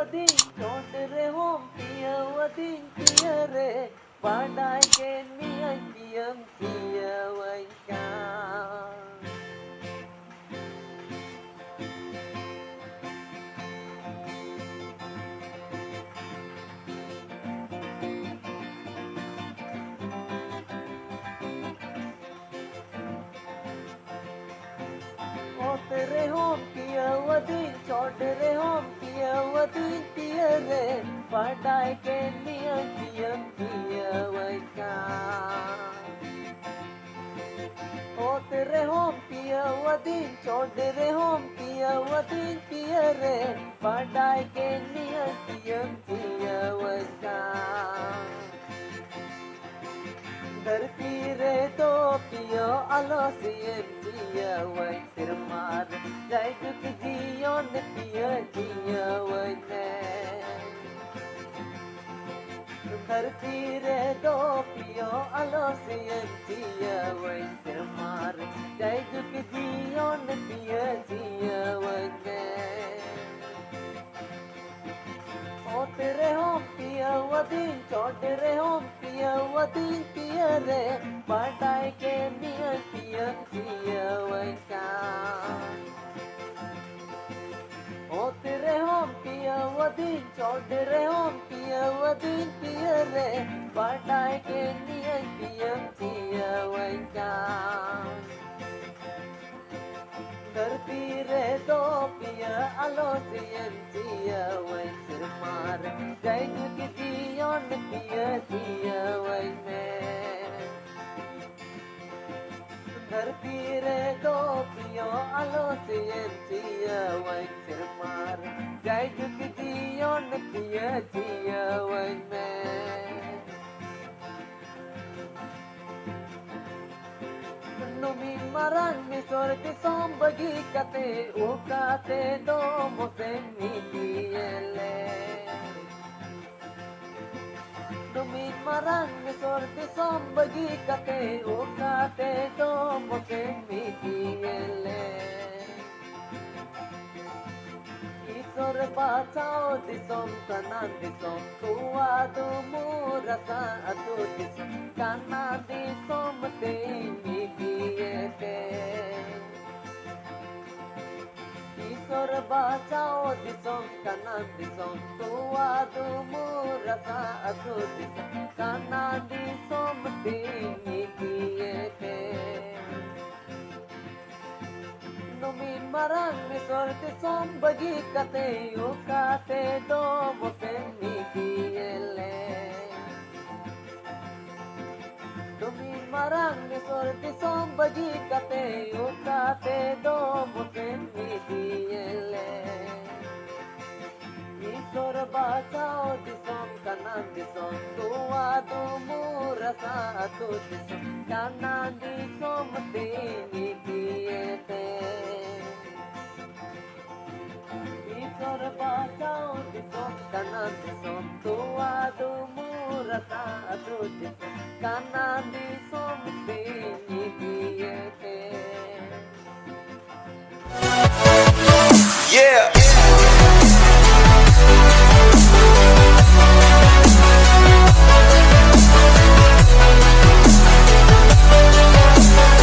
wading chondre hom pia wading pia re padai ken mian piang pia wai ka तेरे home पिया वदीन चौड़रे home पिया वदीन पिया रे पढ़ाई के नियम पिया पिया वैका ओ तेरे होम पिया वदीन चौड़रे होम पिया वदीन पिया रे पढ़ाई के नियम पिया पिया वैका धरती रे तो पियो आलो सियन जिया वै सिर मार जाय दुख जियो न पिया जिया वै ने धरती रे तो पियो आलो सियन जिया वै सिर मार जाय दुख जियो न पिया जिया वै ने ओ तेरे होम पिया वदीन चौड़रे होम पिया वदीन पिया रे पढ़ाई के नियम पिया पिया वैका ओ तेरे होम पिया वदीन चौड़रे होम पिया वदीन पिया रे पढ़ाई के नियम पिया पिया वैका धरती रे दो पिया आलो सियन जिया वै सिर मार जय जुग जियो न पिया जिया वै में धरती रे दो पियो आलो सियन जिया वै सिर मार जय जुग जियो न पिया जिया वै में Numi marang mi sorti sombagi kate o kate do mosemi diele Numi marang mi sorti sombagi kate o kate do mosemi diele Isor bachao disom kanan disom tua du murasa atu disom kana disom teni Isor bachao disom kanan disom tua du murasa atu disom kana disom teni diete Numi marang mi sorte sombagi kate o kate do mosemi diele Numi marang mi sorte sombagi kate o kate do mosemi diele Isor bachao disom kanan disom tua du murasa atu disom kana disom teni diete Isor bachao disom kanan disom tua du murasa atu disom kana disom teni diete Yeah.